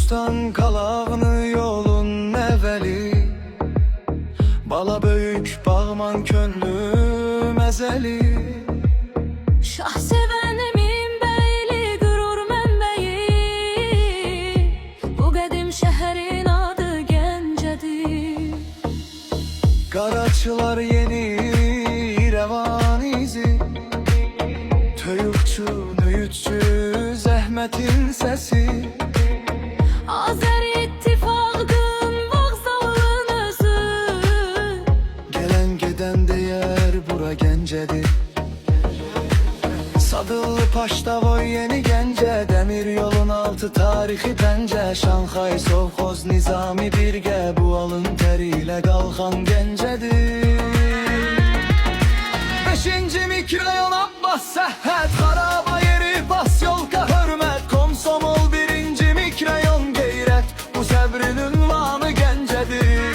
Bustan kalavını yolun evveli, bala böyük bağman könlüm ezeli. Şah sevenemin beyli, gurur mənbəyi. Bu qədim şəhərin adı Gəncədir. Qaraçılar yeni İrəvan izi, töyükçü, nöyütçü, zəhmətin səsi. Azər ittifaqın vağzalın özü. Gələn gedən deyər bura Gəncədir. Sadıllı Paşdavoy yeni Gəncə, dəmir yolun altı tarixi pəncə. Şanxay, Sovxoz, Nizami birgə, bu alın tərilə qalxan Gəncədir. 5-ci mikrorayon Abbas Səhhət, xaraba yeri bas yolka hörmət. Komsomol 1-ci mikrorayon qeyrət, bu səbrin ünvanı Gəncədir.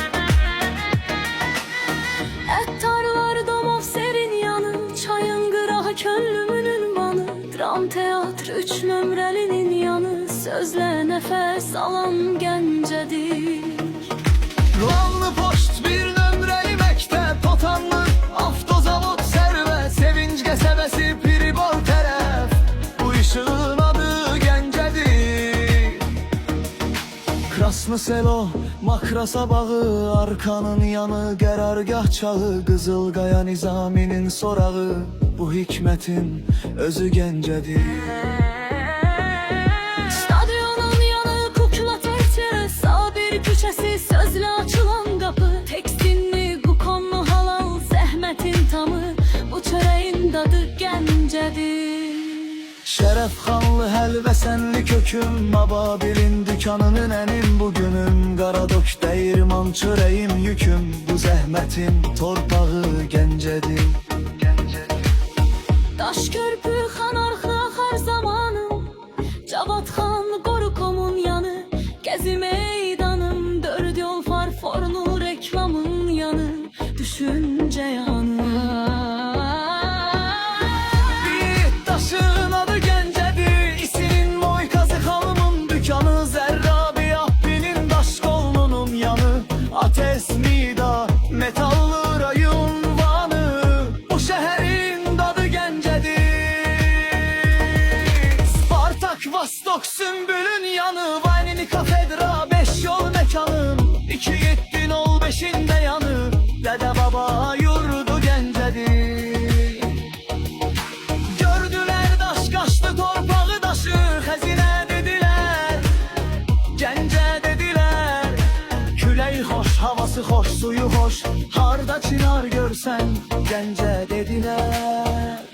Əttarlar domov serin yanı, çayın qırağı könlümün ünvanı. Dram teatr 3 nömrəlinin yanı, sözlə nəfəs alan Gəncədir. Ruanlı poşt 1 nömrəli məktəb, Totanlı avtozavod sərvət. Sevinc qəsəbəsi Piribol tərəf, bu işığın adı Gəncədir. Krasnı Selo, Makrasa bağı, arkanın yanı, qərargah çağı. Qızılqaya Nizaminin sorağı, bu hikmətin özü Gəncədir. Stadionun yanı, kukla təkcə, Sabir küçəsi, sözlə açılan qapı. Tekstinli, qukonlu halal, zəhmətin tamı, bu çörəyin dadı Gəncədir. Şərəfxanlı, Həlvəsənli köküm, Ababilin dükanının ənim bugünüm. Qaradok dəyirman çörəyim yüküm, bu zəhmətin torpağı Gəncədir. Daş körpü, Xanarxı axar zamanım, Cavadxan, Qorukomun yanı, Gəzi meydanım, 4 yol farforlu reklamın yanı, düşüncə yanı. Daşın adı Gəncədir, İsinin Moykazı xanımın dükanı. Zərrabi Abdinin daş kolunun yanı, Ates Nida, metallı rayon vanı, bu şəhərin dadı Gəncədir. Spartak, Vostok, Sümbülün yanı, Vaynini kafedra, 5 yol məkanın, 2705'ində yanı, Dədə Baba yurdu Gəncədir. Gördülər daş qaşdı torpağı daşı, xəzinə dedilər, Gəncə dedilər. Külək xoş, havası xoş, suyu xoş, harda çınar görsən, Gəncə dedilər.